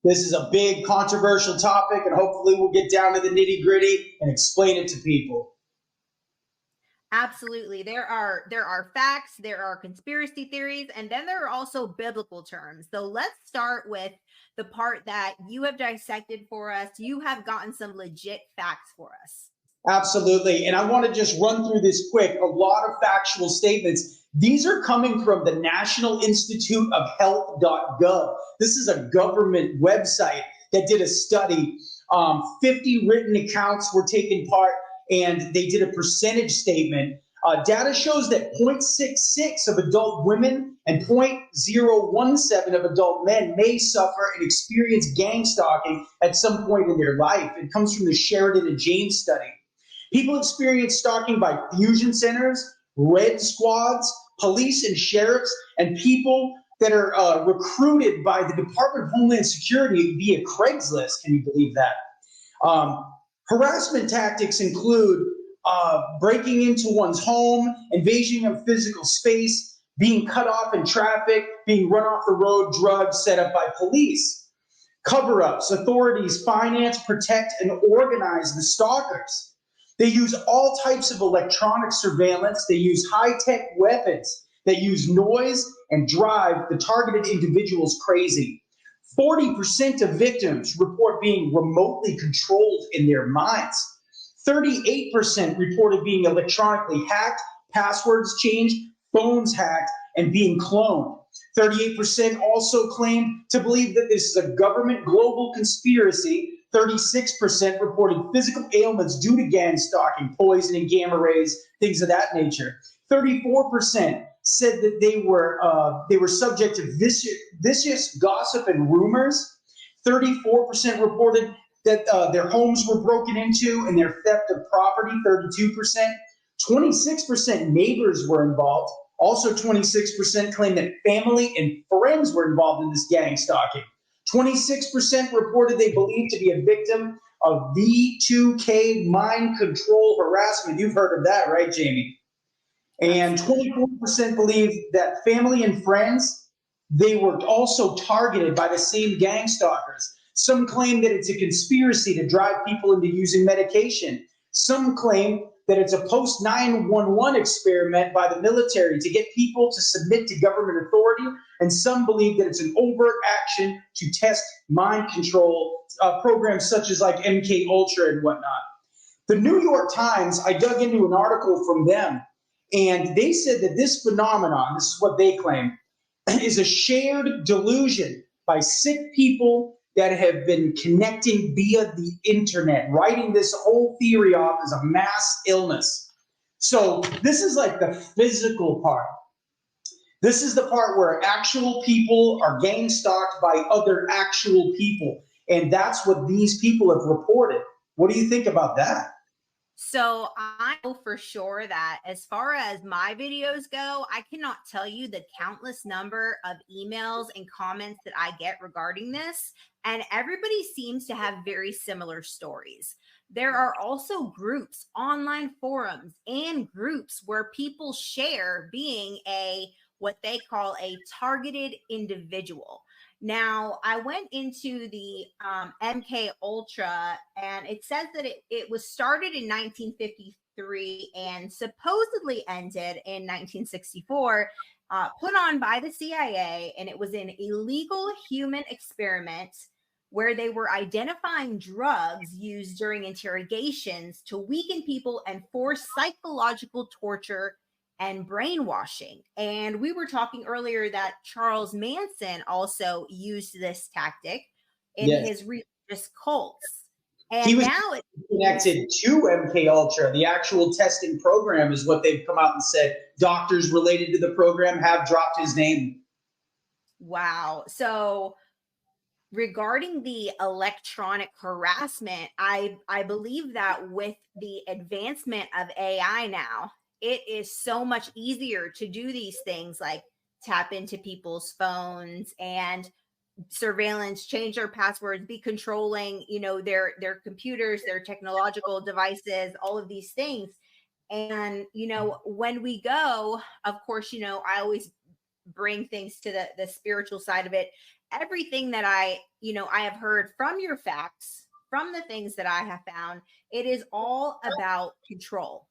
This is a big controversial topic, and hopefully we'll get down to the nitty gritty and explain it to people. Absolutely. There are facts, there are conspiracy theories, and then there are also biblical terms. So let's start with the part that you have dissected for us. You have gotten some legit facts for us. Absolutely. And I want to just run through this quick. A lot of factual statements. These are coming from the National Institute of Health.gov. This is a government website that did a study. 50 written accounts were taken part, and they did a percentage statement. Data shows that 0.66 of adult women and 0.017 of adult men may suffer and experience gang stalking at some point in their life. It comes from the Sheridan and James study. People experience stalking by fusion centers, red squads, police and sheriffs, and people that are recruited by the Department of Homeland Security via Craigslist. Can you believe that? Harassment tactics include breaking into one's home, invasion of physical space, being cut off in traffic, being run off the road, drugs set up by police. Cover-ups, authorities finance, protect, and organize the stalkers. They use all types of electronic surveillance. They use high-tech weapons. They use noise and drive the targeted individuals crazy. 40% of victims report being remotely controlled in their minds. 38% reported being electronically hacked, passwords changed, phones hacked, and being cloned. 38% also claimed to believe that this is a government global conspiracy. 36% reported physical ailments due to gang stalking, poisoning, gamma rays, things of that nature. 34% said that they were subject to vicious gossip and rumors. 34% reported that their homes were broken into and their theft of property. 32%. 26% neighbors were involved. Also, 26% claimed that family and friends were involved in this gang stalking. 26% reported they believed to be a victim of V2K mind control harassment. You've heard of that, right, Jamie? And 24% believed that family and friends, they were also targeted by the same gang stalkers. Some claim that it's a conspiracy to drive people into using medication. Some claim that it's a post-911 experiment by the military to get people to submit to government authority, and some believe that it's an overt action to test mind control programs such as like MK Ultra and whatnot. The New York Times, I dug into an article from them, and they said that this phenomenon, this is what they claim, is a shared delusion by sick people that have been connecting via the internet, writing this whole theory off as a mass illness. So this is like the physical part. This is the part where actual people are gang stalked by other actual people. And that's what these people have reported. What do you think about that? So I know for sure that as far as my videos go, I cannot tell you the countless number of emails and comments that I get regarding this. And everybody seems to have very similar stories. There are also groups, online forums, and groups where people share being what they call a targeted individual. Now, I went into the MK Ultra, and it says that it was started in 1953 and supposedly ended in 1964, put on by the CIA, and it was an illegal human experiment where they were identifying drugs used during interrogations to weaken people and force psychological torture and brainwashing. And we were talking earlier that Charles Manson also used this tactic in his religious cults. And he was now it's connected to MK Ultra. The actual testing program is what they've come out and said. Doctors related to the program have dropped his name. Wow. So regarding the electronic harassment, I believe that with the advancement of AI now, it is so much easier to do these things like tap into people's phones and surveillance, change their passwords, be controlling, their computers, their technological devices, all of these things. And, when we go, of course, I always bring things to the spiritual side of it. everything that I have heard from your facts, from the things that I have found, it is all about control.